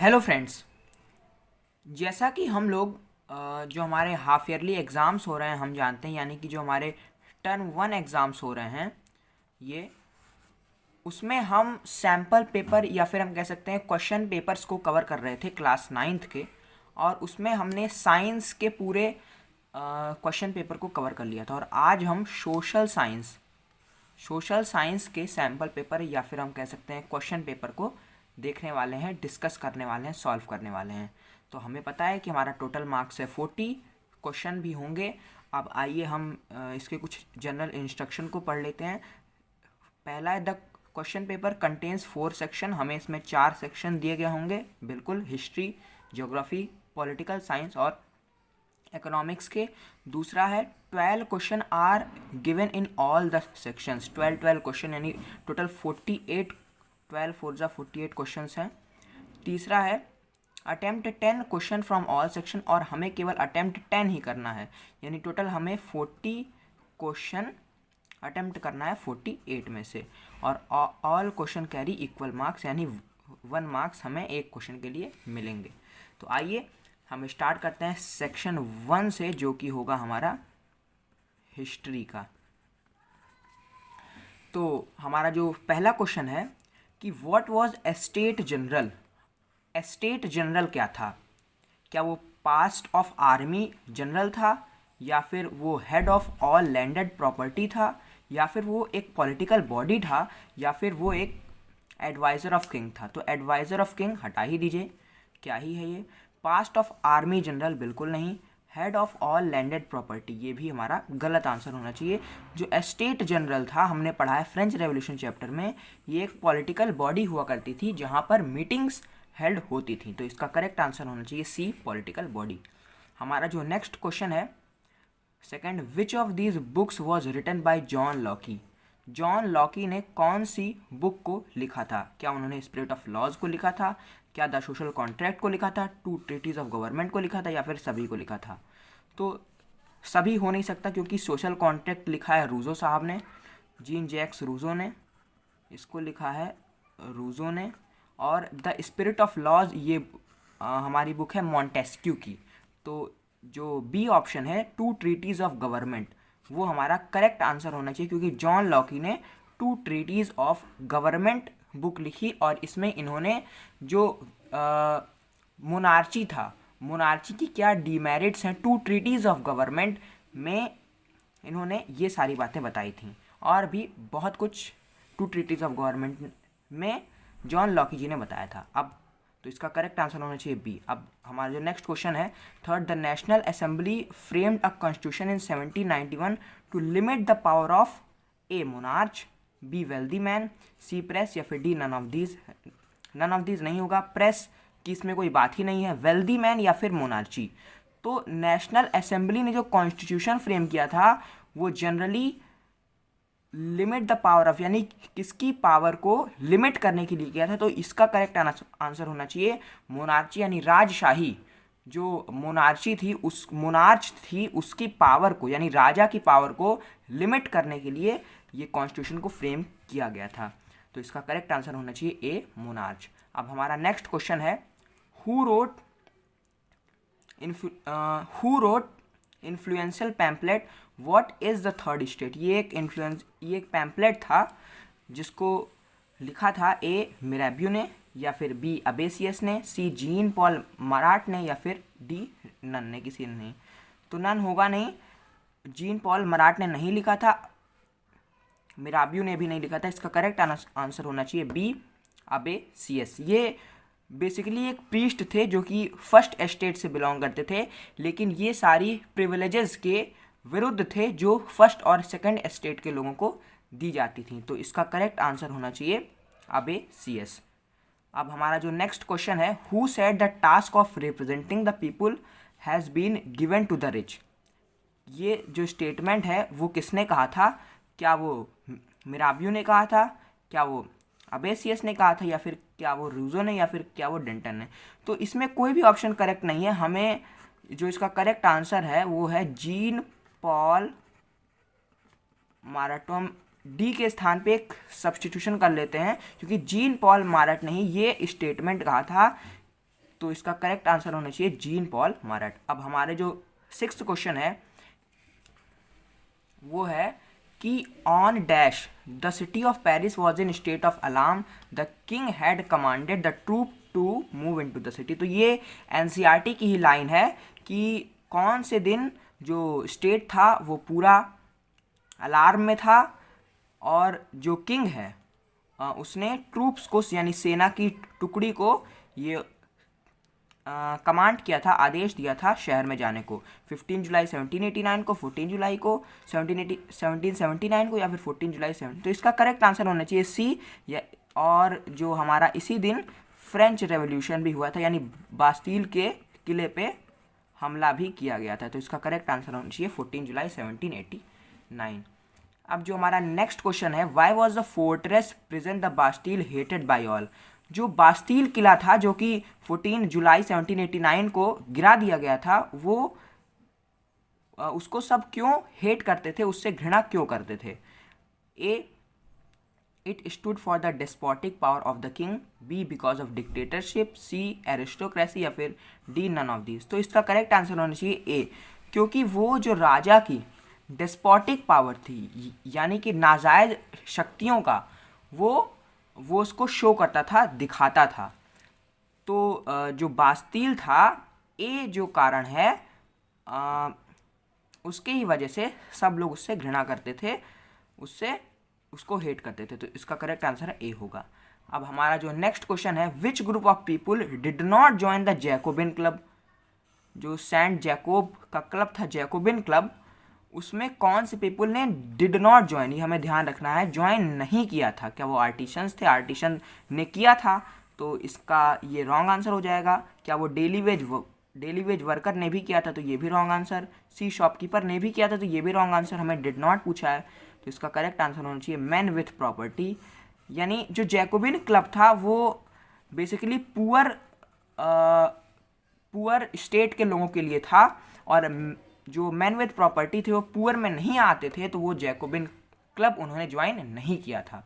Hello friends. जैसा कि हम लोग जो हमारे हाफ ईयरली एग्ज़ाम्स हो रहे हैं हम जानते हैं, यानी कि जो हमारे टर्म 1 एग्ज़ाम्स हो रहे हैं ये उसमें हम सैम्पल पेपर या फिर हम कह सकते हैं क्वेश्चन पेपर्स को कवर कर रहे थे क्लास 9th के। और उसमें हमने साइंस के पूरे क्वेश्चन पेपर को कवर कर लिया था। और आज हम सोशल साइंस के सैम्पल पेपर या फिर हम कह सकते हैं क्वेश्चन पेपर को देखने वाले हैं, डिस्कस करने वाले हैं, सॉल्व करने वाले हैं। तो हमें पता है कि हमारा टोटल मार्क्स है 40, क्वेश्चन भी होंगे। अब आइए हम इसके कुछ जनरल इंस्ट्रक्शन को पढ़ लेते हैं। पहला है, the question paper contains 4 section. हमें इसमें 4 सेक्शन दिए गए होंगे, बिल्कुल, हिस्ट्री, ज्योग्राफी, पॉलिटिकल साइंस और इकोनॉमिक्स के। दूसरा है 12 question are given in all the sections. 12 question यानी टोटल 48, 12 4 जा 48 क्वेश्चन हैं। तीसरा है attempt 10 question from all section, और हमें केवल अटेम्प्ट 10 ही करना है, यानी टोटल हमें 40 क्वेश्चन अटेम्प्ट करना है 48 में से। और all question carry equal marks, यानी 1 मार्क्स हमें एक क्वेश्चन के लिए मिलेंगे। तो आइए हम स्टार्ट करते हैं सेक्शन 1 से, जो कि होगा हमारा हिस्ट्री का। तो हमारा जो पहला क्वेश्चन है कि what was estate general. Estate general क्या था? क्या वो पास्ट ऑफ आर्मी जनरल था, या फिर वो head of all landed property था, या फिर वो एक पॉलिटिकल बॉडी था, या फिर वो एक एडवाइज़र ऑफ किंग था? तो एडवाइज़र ऑफ किंग हटा ही दीजिए, क्या ही है ये। पास्ट ऑफ आर्मी जनरल बिल्कुल नहीं। Head of all landed property, ये भी हमारा गलत आंसर होना चाहिए। जो एस्टेट जनरल था, हमने पढ़ा है फ्रेंच रेवोल्यूशन चैप्टर में, ये एक पॉलिटिकल बॉडी हुआ करती थी जहाँ पर मीटिंग्स हेल्ड होती थी। तो इसका करेक्ट आंसर होना चाहिए सी, पॉलिटिकल बॉडी। हमारा जो नेक्स्ट क्वेश्चन है second, which of these books was written by John Locke. John Locke ने कौन सी बुक को लिखा था? क्या उन्होंने स्पिरिट ऑफ लॉज को लिखा था, क्या द सोशल कॉन्ट्रैक्ट को लिखा था, 2 ट्रीटीज ऑफ गवर्नमेंट को लिखा था, या फिर सभी को लिखा था? तो सभी हो नहीं सकता, क्योंकि सोशल कॉन्ट्रैक्ट लिखा है रूजो साहब ने, जीन जैक्स रूजो ने, इसको लिखा है रूजो ने। और द स्पिरिट ऑफ लॉज ये हमारी बुक है मॉन्टेस्क्यू की। तो जो बी ऑप्शन है 2 ट्रीटीज ऑफ गवर्नमेंट, वो हमारा करेक्ट आंसर होना चाहिए, क्योंकि जॉन लॉकी ने 2 ट्रीटीज ऑफ गवर्नमेंट बुक लिखी। और इसमें इन्होंने जो मोनार्ची था, मोनार्ची की क्या डीमेरिट्स हैं 2 ट्रीटीज ऑफ गवर्नमेंट में, इन्होंने ये सारी बातें बताई थी। और भी बहुत कुछ 2 ट्रीटीज ऑफ गवर्नमेंट में जॉन लॉकी जी ने बताया था। अब तो इसका करेक्ट आंसर होना चाहिए बी। अब हमारा जो नेक्स्ट क्वेश्चन है third, the national assembly framed a constitution in 1791 to limit the power of a monarch, B wealthy man, C press, या फिर D none of these. None of these नहीं होगा, प्रेस की इसमें कोई बात ही नहीं है, वेल्दी मैन या फिर मोनार्ची। तो नेशनल असेंबली ने जो कॉन्स्टिट्यूशन फ्रेम किया था वो generally limit the power of, यानी किसकी पावर को लिमिट करने के लिए किया था। तो इसका करेक्ट आंसर होना चाहिए मोनार्ची, यानी राजशाही। जो मोनार्ची थी, उस मोनार्च थी, उसकी पावर को, यानी राजा की पावर को लिमिट करने के लिए ये कॉन्स्टिट्यूशन को फ्रेम किया गया था। तो इसका करेक्ट आंसर होना चाहिए ए, मोनार्च। अब हमारा नेक्स्ट क्वेश्चन है who wrote influential pamphlet what is the third state. ये एक पैम्पलेट था जिसको लिखा था ए मिराबियो ने, या फिर बी अबेसियस ने, सी जीन पॉल मराट ने, या फिर डी नन ने, किसी ने नहीं। तो नन होगा नहीं, जीन पॉल मराट ने नहीं लिखा था, मिराबियो ने भी नहीं लिखा था। इसका करेक्ट आंसर होना चाहिए बी, अबेसियस। ये बेसिकली एक प्रीस्ट थे जो कि फर्स्ट एस्टेट से बिलोंग करते थे, लेकिन ये सारी प्रिविलेजेस के विरुद्ध थे जो फर्स्ट और सेकंड एस्टेट के लोगों को दी जाती थी। तो इसका करेक्ट आंसर होना चाहिए अबेसियस। अब हमारा जो नेक्स्ट क्वेश्चन है who said the task of representing the people has been given to the rich. ये जो स्टेटमेंट है वो किसने कहा था? क्या वो मिराबियो ने कहा था, क्या वो अबेसियस ने कहा था, या फिर क्या वो रूजो ने, या फिर क्या वो डेंटन ने? तो इसमें कोई भी ऑप्शन करेक्ट नहीं है। हमें जो इसका करेक्ट आंसर है वो है जीन पॉल माराटोम। डी के स्थान पे एक सब्स्टिट्यूशन कर लेते हैं, क्योंकि जीन पॉल मारट ने ही ये स्टेटमेंट कहा था तो इसका करेक्ट आंसर होना चाहिए जीन पॉल मारट। अब हमारे जो 6th क्वेश्चन है वो है कि on dash the city of Paris was in state of alarm, the king had commanded the troop to move into the city. तो ये एनसीईआरटी की ही लाइन है कि कौन से दिन जो स्टेट था वो पूरा अलार्म में था और जो किंग है उसने ट्रूप्स को यानी सेना की टुकड़ी को ये कमांड किया था, आदेश दिया था शहर में जाने को। 15 जुलाई 1789 को, 14 जुलाई को, 1779 को, या फिर 14 जुलाई 7। तो इसका करेक्ट आंसर होना चाहिए सी। या और जो हमारा इसी दिन फ्रेंच रेवोल्यूशन भी हुआ था, यानी बास्टील के किले पे हमला भी किया गया था। तो इसका करेक्ट आंसर होना चाहिए 14 जुलाई 1789। अब जो हमारा नेक्स्ट क्वेश्चन है, why was the fortress prison the Bastille hated by all. जो बास्टील किला था जो कि 14 जुलाई 1789 को गिरा दिया गया था, वो उसको सब क्यों हेट करते थे, उससे घृणा क्यों करते थे। A, it stood for the despotic power of the king, B because of dictatorship, C aristocracy, या फिर डी नन ऑफ दीज। तो इसका करेक्ट आंसर होना चाहिए ए, क्योंकि वो जो राजा की डेस्पोटिक पावर थी यानी कि नाजायज शक्तियों का वो उसको शो करता था, दिखाता था। तो जो बास्तील था, ए जो कारण है उसके ही वजह से सब लोग उससे घृणा करते थे, उसको हेट करते थे। तो इसका करेक्ट आंसर है ए होगा। अब हमारा जो नेक्स्ट क्वेश्चन है, which group of people did not join the Jacobin club. जो सेंट जैकोब का क्लब था, जैकोबिन क्लब, उसमें कौन से पीपल ने डिड नॉट ज्वाइन, ये हमें ध्यान रखना है, ज्वाइन नहीं किया था। क्या वो आर्टिशंस थे, आर्टिशन ने किया था, तो इसका ये रॉन्ग आंसर हो जाएगा। क्या वो डेली वेज वर्कर ने भी किया था, तो ये भी रॉन्ग आंसर। सी शॉपकीपर ने भी किया था, तो ये भी रॉन्ग आंसर। हमें डिड नॉट पूछा है, तो इसका करेक्ट आंसर होना चाहिए मैन विथ प्रॉपर्टी। यानी जो जैकोबिन क्लब था वो बेसिकली पुअर स्टेट के लोगों के लिए था, और जो मैन विथ प्रॉपर्टी थे वो पुअर में नहीं आते थे, तो वो जैकोबिन क्लब उन्होंने ज्वाइन नहीं किया था।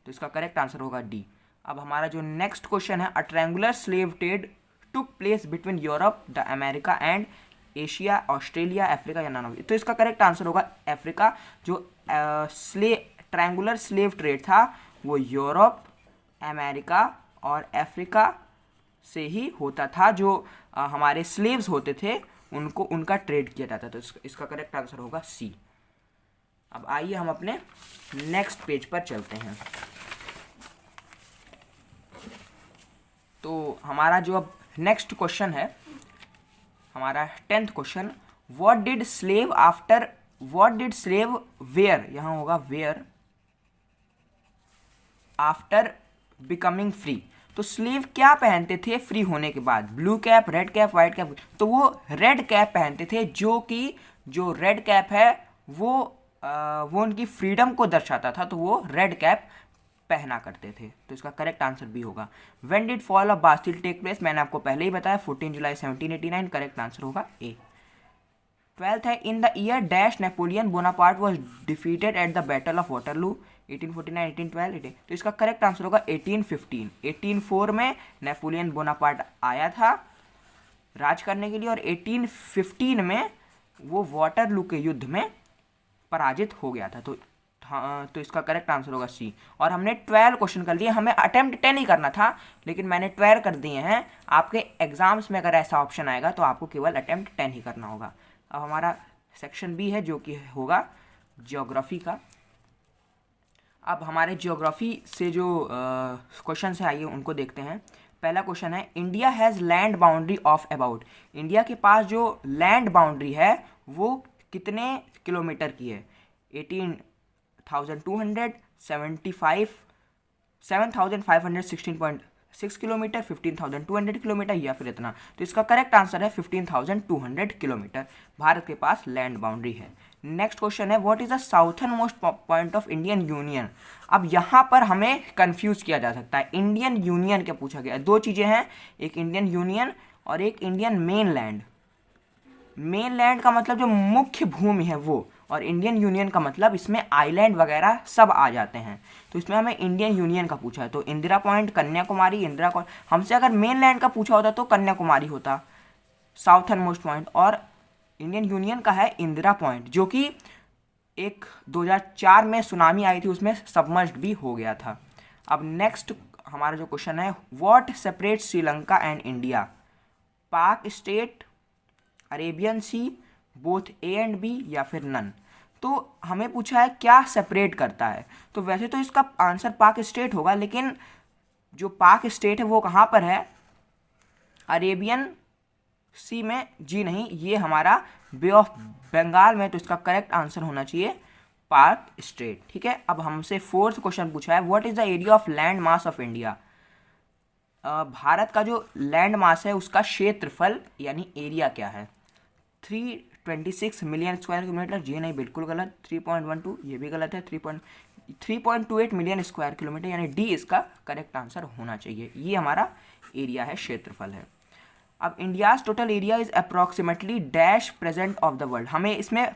तो इसका करेक्ट आंसर होगा डी। अब हमारा जो नेक्स्ट क्वेश्चन है, a triangular slave trade took place between Europe, the America and Asia, Australia, Africa, या नन ऑफ। तो इसका करेक्ट आंसर होगा अफ्रीका। जो ट्रायंगुलर स्लेव ट्रेड था वो यूरोप, अमेरिका और अफ्रीका से ही होता था। जो हमारे स्लेव्स होते थे उनको उनका ट्रेड किया जाता था। तो इसका करेक्ट आंसर होगा सी। अब आइए हम अपने नेक्स्ट पेज पर चलते हैं। तो हमारा जो अब नेक्स्ट क्वेश्चन है, हमारा 10th question, what did slave wear, यहाँ होगा वेयर आफ्टर बिकमिंग फ्री। तो स्लेव क्या पहनते थे फ्री होने के बाद, blue cap, red cap, white cap. तो वो रेड कैप पहनते थे, जो कि जो रेड कैप है वो उनकी फ्रीडम को दर्शाता था, तो वो रेड कैप पहना करते थे। तो इसका करेक्ट आंसर भी होगा। When did fall of Bastille take place, मैंने आपको पहले ही बताया 14 जुलाई 1789, करेक्ट आंसर होगा ए। 12th है, in the year dash Napoleon Bonaparte was defeated at the battle of Waterloo, 1849, 1812, तो इसका करेक्ट आंसर होगा 1815। 1804 में नेपोलियन बोनापार्ट आया था राज करने के लिए, और 1815 में वो वाटरलू के युद्ध में पराजित हो गया था। तो हाँ, तो इसका करेक्ट आंसर होगा सी। और हमने 12 क्वेश्चन कर लिए, हमें अटेम्प्ट 10 ही करना था, लेकिन मैंने 12 कर दिए हैं। आपके एग्जाम्स में अगर ऐसा ऑप्शन आएगा तो आपको केवल अटेम्प्ट 10 ही करना होगा। अब हमारा सेक्शन बी है जो कि होगा ज्योग्राफी का। अब हमारे ज्योग्राफी से जो क्वेश्चन है आइए उनको देखते हैं। पहला क्वेश्चन है, India has land boundary of about. India के पास जो लैंड बाउंड्री है वो कितने किलोमीटर की है, 18,200, 7,516.6 किलोमीटर, 15,200 किलोमीटर, या फिर इतना। तो इसका करेक्ट आंसर है 15,200 किलोमीटर भारत के पास लैंड बाउंड्री है। नेक्स्ट क्वेश्चन है, what is the southern most point of Indian union. अब यहाँ पर हमें कंफ्यूज किया जा सकता है। इंडियन यूनियन क्या पूछा गया है, दो चीज़ें हैं, एक इंडियन यूनियन और एक Indian main land. Main land का मतलब जो मुख्य भूमि है वो, और इंडियन यूनियन का मतलब इसमें आइलैंड वगैरह सब आ जाते हैं, तो इसमें हमें इंडियन यूनियन का पूछा है, तो इंदिरा पॉइंट कन्याकुमारी, इंदिरा पॉइंट, हमसे अगर मेन लैंड का पूछा होता तो कन्याकुमारी होता साउथर्न मोस्ट पॉइंट, और इंडियन यूनियन का है इंदिरा पॉइंट, जो कि एक 2004 में सुनामी आई थी उसमें सबमर्ज्ड भी हो गया था। अब नेक्स्ट हमारा जो क्वेश्चन है, what separate Sri Lanka and India? Palk strait, Arabian sea, both A and B, या फिर नन। तो हमें पूछा है क्या सेपरेट करता है, तो वैसे तो इसका आंसर पाक स्टेट होगा, लेकिन जो पाक स्टेट है वो कहाँ पर है? अरेबियन सी में? जी नहीं, ये हमारा बे ऑफ बंगाल में, तो इसका करेक्ट आंसर होना चाहिए पाक स्टेट। ठीक है, अब हमसे फोर्थ क्वेश्चन पूछा है, what is the area of land mass of India? Bharat का जो लैंड मास है उसका क्षेत्रफल यानी एरिया क्या है? 326 मिलियन स्क्वायर किलोमीटर। जी नहीं, बिल्कुल गलत। 3.12, ये भी गलत है। 3.28 मिलियन स्क्वायर किलोमीटर, यानी डी इसका करेक्ट आंसर होना चाहिए। ये हमारा एरिया है, क्षेत्रफल है। अब India's total area is approximately dash present of the world. हमें इसमें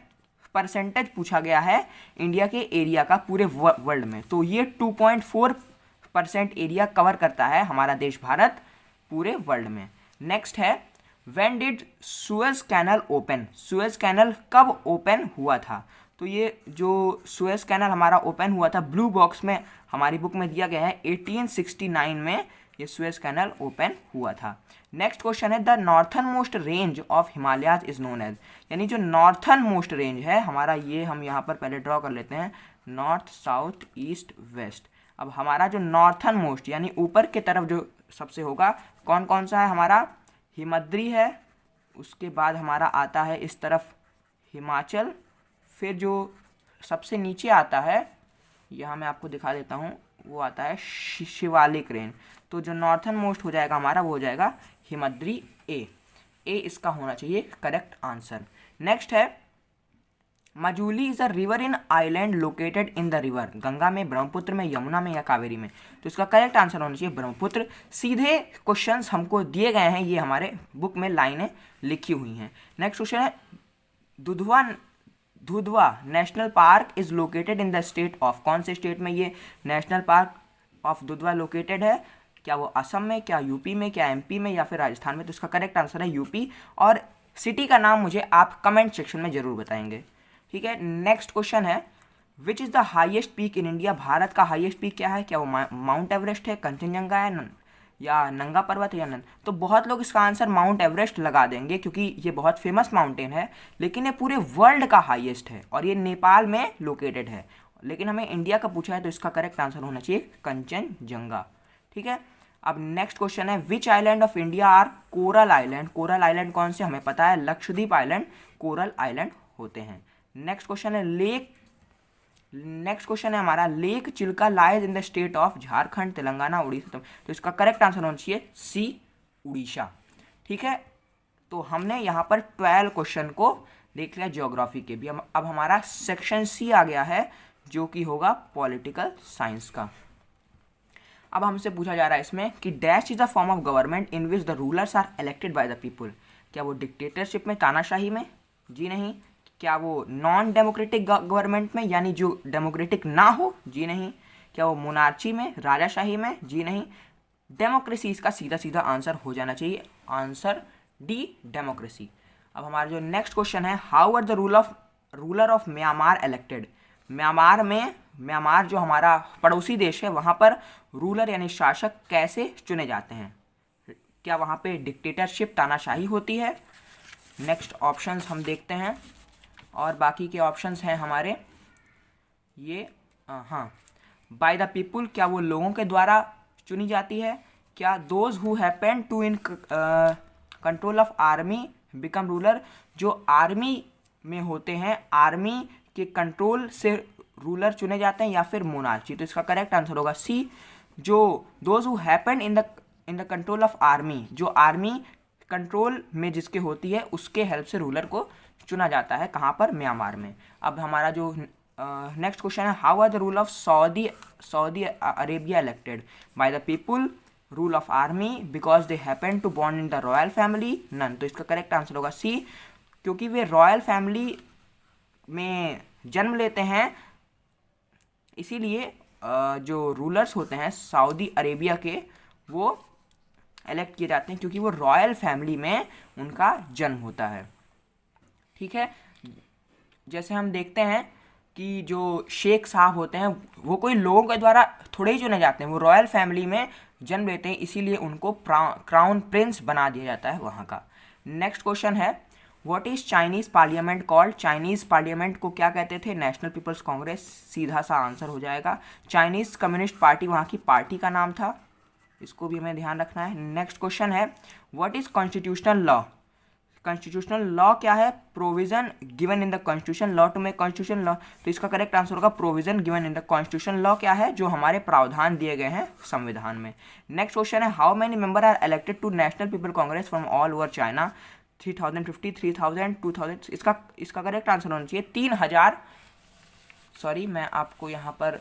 परसेंटेज पूछा गया है इंडिया के एरिया का पूरे वर्ल्ड में, तो ये 2.4% एरिया कवर करता है हमारा देश भारत पूरे वर्ल्ड में। नेक्स्ट है, when did Suez canal open? Suez canal कब ओपन हुआ था? तो ये जो सुएज कैनल हमारा ओपन हुआ था, ब्लू बॉक्स में हमारी बुक में दिया गया है, 1869 में ये सुएज कैनल ओपन हुआ था। नेक्स्ट क्वेश्चन है, the northern most range of Himalayas is known as? यानी जो नॉर्थन मोस्ट रेंज है हमारा, ये हम यहाँ पर पहले ड्रॉ कर लेते हैं, नॉर्थ, साउथ, ईस्ट, वेस्ट। अब हमारा जो नॉर्थन मोस्ट यानी ऊपर की तरफ जो सबसे होगा, कौन कौन सा है हमारा? हिमद्री है, उसके बाद हमारा आता है इस तरफ हिमाचल, फिर जो सबसे नीचे आता है, यहाँ मैं आपको दिखा देता हूँ, वो आता है शिवालिक रेंज। तो जो नॉर्थन मोस्ट हो जाएगा हमारा वो हो जाएगा हिमद्री ए इसका होना चाहिए करेक्ट आंसर। नेक्स्ट है, Majuli is a river in island located in the river? Ganga में, ब्रह्मपुत्र में, यमुना में, या कावेरी में? तो इसका करेक्ट आंसर होना चाहिए ब्रह्मपुत्र। सीधे क्वेश्चंस हमको दिए गए हैं, ये हमारे बुक में लाइनें लिखी हुई हैं। नेक्स्ट क्वेश्चन है, Dudhwa national park is located in the state of? कौन से स्टेट में ये national park of Dudhwa located है? क्या वो असम में, क्या यूपी में, क्या एमपी में, या फिर राजस्थान में? तो इसका करेक्ट आंसर है यूपी, और सिटी का नाम मुझे आप कमेंट सेक्शन में जरूर बताएंगे। ठीक है, नेक्स्ट क्वेश्चन है, which is the highest peak in India? Bharat का हाईएस्ट पीक क्या है? क्या वो माउंट एवरेस्ट है, कंचनजंगा है, या नंगा पर्वत है, या नन? तो बहुत लोग इसका आंसर माउंट एवरेस्ट लगा देंगे क्योंकि ये बहुत फेमस माउंटेन है, लेकिन ये पूरे वर्ल्ड का हाईएस्ट है और ये नेपाल में लोकेटेड है। लेकिन हमें इंडिया का पूछा है तो इसका करेक्ट आंसर होना चाहिए कंचनजंगा। ठीक है, अब नेक्स्ट क्वेश्चन है, which island of India are coral island? Coral island कौन से? हमें पता है लक्षद्वीप आइलैंड कोरल आइलैंड होते हैं। नेक्स्ट क्वेश्चन है हमारा, lake Chilka lies in the state of? Jharkhand, Telangana, Orissa? तो इसका करेक्ट आंसर होना चाहिए सी, उड़ीसा। ठीक है, तो हमने यहाँ पर 12 क्वेश्चन को देख लिया ज्योग्राफी के भी। अब हमारा सेक्शन सी आ गया है जो कि होगा पॉलिटिकल साइंस का। अब हमसे पूछा जा रहा है इसमें कि dash is a form of government in which the rulers are elected by the people? क्या वो डिक्टेटरशिप में, तानाशाही में? जी नहीं। क्या वो नॉन डेमोक्रेटिक गवर्नमेंट में, यानी जो डेमोक्रेटिक ना हो? जी नहीं। क्या वो मोनार्ची में, राजाशाही में? जी नहीं। डेमोक्रेसी इसका सीधा सीधा आंसर हो जाना चाहिए, आंसर डी, डेमोक्रेसी। अब हमारा जो नेक्स्ट क्वेश्चन है, how are the ruler of Myanmar elected? Myanmar जो हमारा पड़ोसी देश है वहाँ पर रूलर यानी शासक कैसे चुने जाते हैं? क्या वहाँ पे डिक्टेटरशिप, तानाशाही होती है? नेक्स्ट ऑप्शंस हम देखते हैं, और बाकी के ऑप्शंस हैं हमारे ये, हाँ, बाय द पीपुल, क्या वो लोगों के द्वारा चुनी जाती है? क्या those who happen to in control of army become ruler? जो आर्मी में होते हैं, आर्मी के कंट्रोल से रूलर चुने जाते हैं, या फिर मोनार्ची? तो इसका करेक्ट आंसर होगा सी, जो those who happen in the control of army, जो आर्मी कंट्रोल में जिसके होती है उसके हेल्प से रूलर को चुना जाता है। कहाँ पर? म्यांमार में। अब हमारा जो नेक्स्ट क्वेश्चन है, how are the rule of Saudi Arabia elected? By the people, rule of army, because they happen to born in the royal family, none? तो इसका करेक्ट आंसर होगा सी, क्योंकि वे रॉयल फैमिली में जन्म लेते हैं, इसीलिए जो रूलर्स होते हैं सऊदी अरेबिया के, वो इलेक्ट किए जाते हैं क्योंकि वो रॉयल फैमिली में उनका जन्म होता है। ठीक है, जैसे हम देखते हैं कि जो शेख साहब होते हैं वो कोई लोगों के द्वारा थोड़े ही चुने जाते हैं, वो रॉयल फैमिली में जन्म लेते हैं, इसीलिए उनको क्राउन प्रिंस बना दिया जाता है वहाँ का। नेक्स्ट क्वेश्चन है, what is Chinese parliament called? Chinese parliament को क्या कहते थे? नेशनल पीपल्स कांग्रेस, सीधा सा आंसर हो जाएगा। चाइनीज़ कम्युनिस्ट पार्टी वहाँ की पार्टी का नाम था, इसको भी हमें ध्यान रखना है। नेक्स्ट क्वेश्चन है, what is constitutional law? Constitutional law क्या है? Provision given in the constitution law to make constitution law. तो इसका करेक्ट आंसर होगा provision given in the constitution law क्या है? जो हमारे प्रावधान दिए गए हैं संविधान में। नेक्स्ट क्वेश्चन है, how many member are elected to national people congress from all over China? 3050, 3000, 2000। इसका करेक्ट आंसर होना चाहिए 3000। सॉरी, मैं आपको यहाँ पर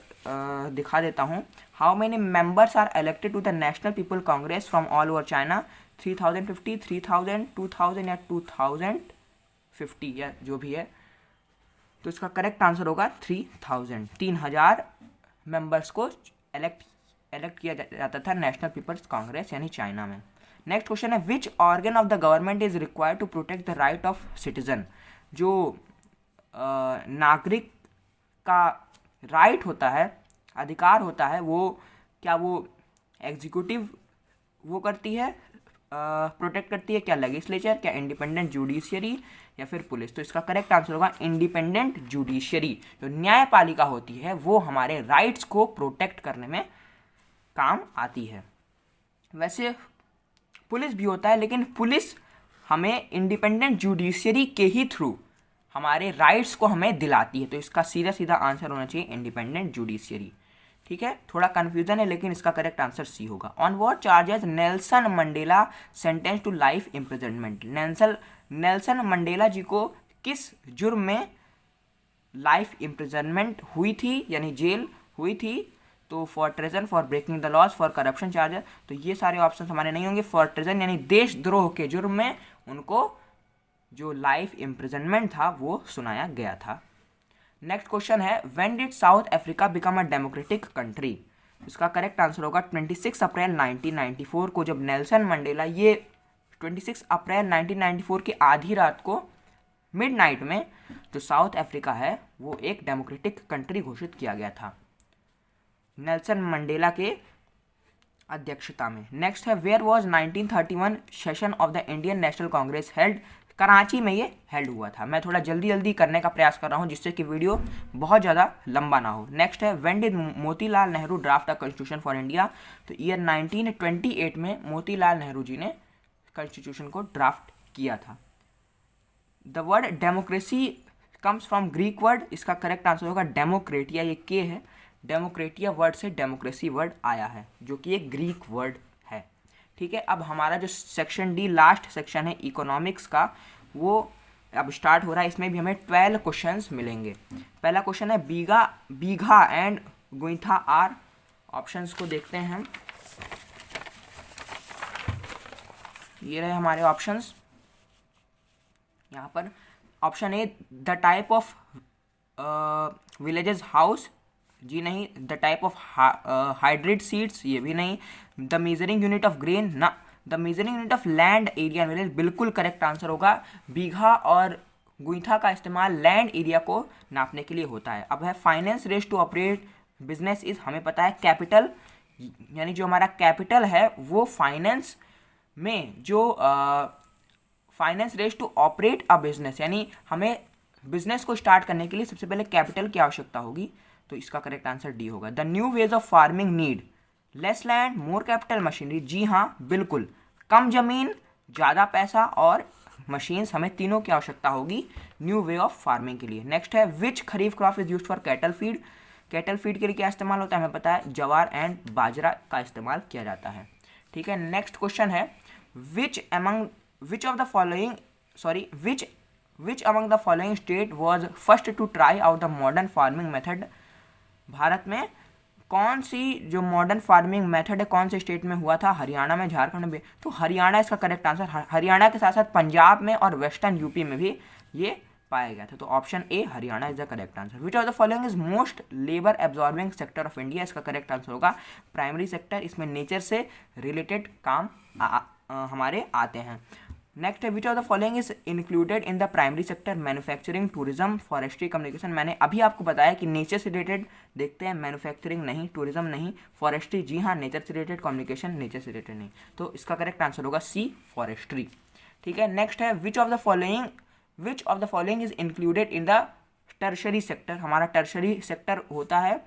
दिखा देता हूँ। How many members are elected to the national people congress from all over China? 3050, 3000, 2000 या 2050 या जो भी है। तो इसका करेक्ट आंसर होगा 3000। 3000 मेंबर्स को इलेक्ट किया जाता था नेशनल पीपल्स कांग्रेस यानी चाइना में। नेक्स्ट क्वेश्चन है, which organ of the government is required to protect the right of citizen? जो नागरिक का राइट होता है, अधिकार होता है, वो क्या वो एग्जीक्यूटिव वो करती है, प्रोटेक्ट करती है? क्या लेजिस्लेचर, क्या इंडिपेंडेंट जुडिशियरी या फिर पुलिस? तो इसका करेक्ट आंसर होगा इंडिपेंडेंट जुडिशियरी। जो न्यायपालिका होती है वो हमारे राइट्स को प्रोटेक्ट करने में काम आती है। वैसे पुलिस भी होता है, लेकिन पुलिस हमें इंडिपेंडेंट जुडिशियरी के ही थ्रू हमारे राइट्स को हमें दिलाती है। तो इसका सीधा सीधा आंसर होना चाहिए इंडिपेंडेंट जुडिशियरी। ठीक है, थोड़ा कन्फ्यूजन है लेकिन इसका करेक्ट आंसर सी होगा। On what charges Nelson Mandela sentence to life imprisonment? Nelson Mandela ji को किस जुर्म में लाइफ इम्प्रिजनमेंट हुई थी यानी जेल हुई थी? तो for treason, for breaking the laws, for corruption charges. तो ये सारे ऑप्शन हमारे नहीं होंगे। फॉर ट्रेजन यानी देशद्रोह के जुर्म में उनको जो लाइफ इम्प्रिजनमेंट था वो सुनाया गया था। नेक्स्ट क्वेश्चन है, when did south Africa become a democratic country? इसका करेक्ट आंसर होगा 26 अप्रैल 1994 को, जब नेल्सन मंडेला ये 26 अप्रैल 1994 की आधी रात को मिडनाइट में जो साउथ अफ्रीका है वो एक डेमोक्रेटिक कंट्री घोषित किया गया था नेल्सन मंडेला के अध्यक्षता में। नेक्स्ट है, where was 1931 session of the Indian national congress held? Karachi में ये हेल्ड हुआ था। मैं थोड़ा जल्दी जल्दी करने का प्रयास कर रहा हूँ जिससे कि वीडियो बहुत ज़्यादा लंबा ना हो। नेक्स्ट है, when did Motilal Nehru draft a constitution for India? तो ईयर 1928 में मोतीलाल नेहरू जी ने कॉन्स्टिट्यूशन को ड्राफ्ट किया था। The word democracy comes from Greek word. इसका करेक्ट आंसर होगा डेमोक्रेटिया, ये के है, डेमोक्रेटिया वर्ड से डेमोक्रेसी वर्ड आया है जो कि एक ग्रीक वर्ड है। ठीक है, अब हमारा जो सेक्शन डी लास्ट सेक्शन है इकोनॉमिक्स का वो अब स्टार्ट हो रहा है। इसमें भी हमें 12 क्वेश्चंस मिलेंगे। पहला क्वेश्चन है, बीघा एंड गुइथा आर? ऑप्शंस को देखते हैं हम। ये रहे हमारे ऑप्शंस यहाँ पर। Option A, the type of villages house, जी नहीं। The type of hybrid seeds, ये भी नहीं। The measuring unit of grain, ना। The measuring unit of land area village, बिल्कुल करेक्ट आंसर होगा। बीघा और गुइथा का इस्तेमाल लैंड एरिया को नापने के लिए होता है। अब है finance raised to operate business is, हमें पता है कैपिटल, यानी जो हमारा कैपिटल है वो फाइनेंस में जो finance raised to operate a business, यानी हमें बिजनेस को स्टार्ट करने के लिए सबसे पहले कैपिटल की आवश्यकता होगी। तो इसका करेक्ट आंसर डी होगा। The new ways of farming need less land, more capital, machinery. जी हाँ, बिल्कुल, कम जमीन, ज़्यादा पैसा और मशीन्स, हमें तीनों की आवश्यकता होगी न्यू वे ऑफ फार्मिंग के लिए। नेक्स्ट है, which kharif crop is used for cattle feed? Cattle feed के लिए क्या इस्तेमाल होता है? हमें पता है जवार एंड बाजरा का इस्तेमाल किया जाता है। ठीक है, नेक्स्ट क्वेश्चन है, विच among the following state was first to try out the modern farming method? Bharat में कौन सी जो मॉडर्न फार्मिंग मेथड है कौन से स्टेट में हुआ था? हरियाणा में, झारखंड में। तो हरियाणा इसका करेक्ट आंसर। हरियाणा के साथ साथ पंजाब में और वेस्टर्न यूपी में भी ये पाया गया था। तो option A Haryana is the correct answer. Which of the following is most labour absorbing sector of India, इसका करेक्ट आंसर होगा प्राइमरी सेक्टर। इसमें नेचर से रिलेटेड काम हमारे आते हैं। नेक्स्ट है which of the following is included in the primary sector, manufacturing, tourism, forestry, communication. मैंने अभी आपको बताया कि नेचर से रिलेटेड देखते हैं, मैन्युफैक्चरिंग नहीं, टूरिज्म नहीं, फॉरेस्ट्री जी हाँ नेचर से रिलेटेड, कम्युनिकेशन नेचर से रिलेटेड नहीं। तो इसका करेक्ट आंसर होगा सी फॉरेस्ट्री। ठीक है, नेक्स्ट है which of the following is included in the tertiary sector. हमारा टर्शरी सेक्टर होता है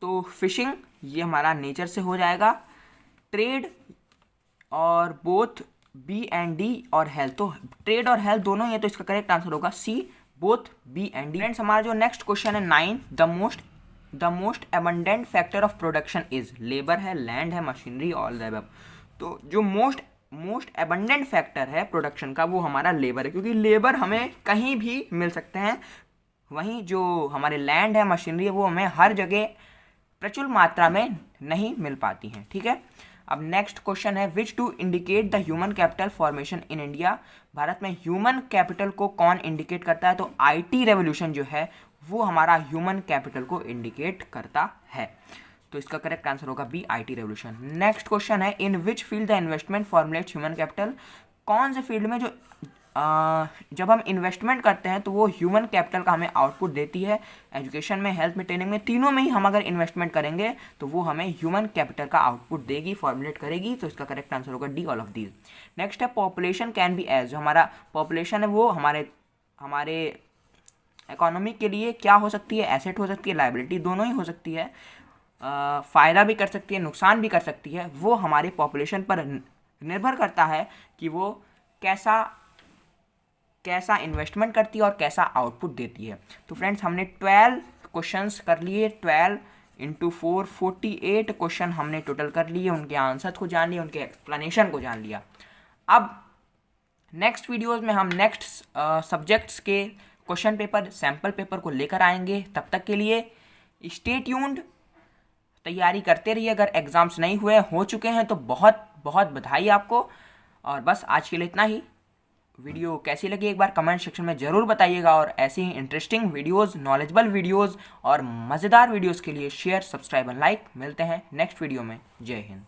तो फिशिंग, ये हमारा नेचर से हो जाएगा, ट्रेड और बोथ बी एंड डी और हेल्थ। तो ट्रेड और हेल्थ दोनों ही है, तो इसका करेक्ट आंसर होगा C both B and D. Friends हमारा जो नेक्स्ट क्वेश्चन है 9, the most abundant factor of production is, labour है, लैंड है, मशीनरी, ऑल द अबव। तो जो मोस्ट एबंडेंट फैक्टर है प्रोडक्शन का वो हमारा लेबर है, क्योंकि लेबर हमें कहीं भी मिल सकते हैं, वहीं जो हमारे लैंड है, मशीनरी है, वो हमें हर जगह प्रचुर मात्रा में नहीं मिल पाती हैं। ठीक है, अब नेक्स्ट क्वेश्चन है which two indicate the human capital formation in India. Bharat में ह्यूमन कैपिटल को कौन इंडिकेट करता है? तो आईटी रेवोल्यूशन जो है वो हमारा ह्यूमन कैपिटल को इंडिकेट करता है। तो इसका करेक्ट आंसर होगा B IT revolution. Next question है in which field the investment formulates human capital. कौन से फील्ड में जो जब हम इन्वेस्टमेंट करते हैं तो वो ह्यूमन कैपिटल का हमें आउटपुट देती है। एजुकेशन में, हेल्थ में, ट्रेनिंग में, तीनों में ही हम अगर इन्वेस्टमेंट करेंगे तो वो हमें ह्यूमन कैपिटल का आउटपुट देगी, फॉर्मुलेट करेगी। तो इसका करेक्ट आंसर होगा D all of these. Next है पॉपुलेशन कैन बी एज। जो हमारा पॉपुलेशन है वो हमारे इकोनॉमी के लिए क्या हो सकती है? एसेट हो सकती है, लाइबिलिटी, दोनों ही हो सकती है। फ़ायदा भी कर सकती है, नुकसान भी कर सकती है। वो हमारे पॉपुलेशन पर निर्भर करता है कि वो कैसा इन्वेस्टमेंट करती है और कैसा आउटपुट देती है। तो फ्रेंड्स हमने 12 क्वेश्चंस कर लिए, 12 × 4 48 क्वेश्चन हमने टोटल कर लिए, उनके आंसर को जान लिया, उनके एक्सप्लेनेशन को जान लिया। अब नेक्स्ट वीडियोज़ में हम नेक्स्ट सब्जेक्ट्स के क्वेश्चन पेपर, सैम्पल पेपर को लेकर आएंगे। तब तक के लिए स्टे ट्यून्ड, तैयारी करते रहिए। अगर एग्ज़ाम्स नहीं हुए, हो चुके हैं तो बहुत बहुत बधाई आपको। और बस आज के लिए इतना ही। वीडियो कैसी लगी एक बार कमेंट सेक्शन में ज़रूर बताइएगा, और ऐसे ही इंटरेस्टिंग वीडियोज़, नॉलेजेबल वीडियोज़ और मज़ेदार वीडियोज़ के लिए शेयर, सब्सक्राइब और लाइक। मिलते हैं नेक्स्ट वीडियो में। जय हिंद।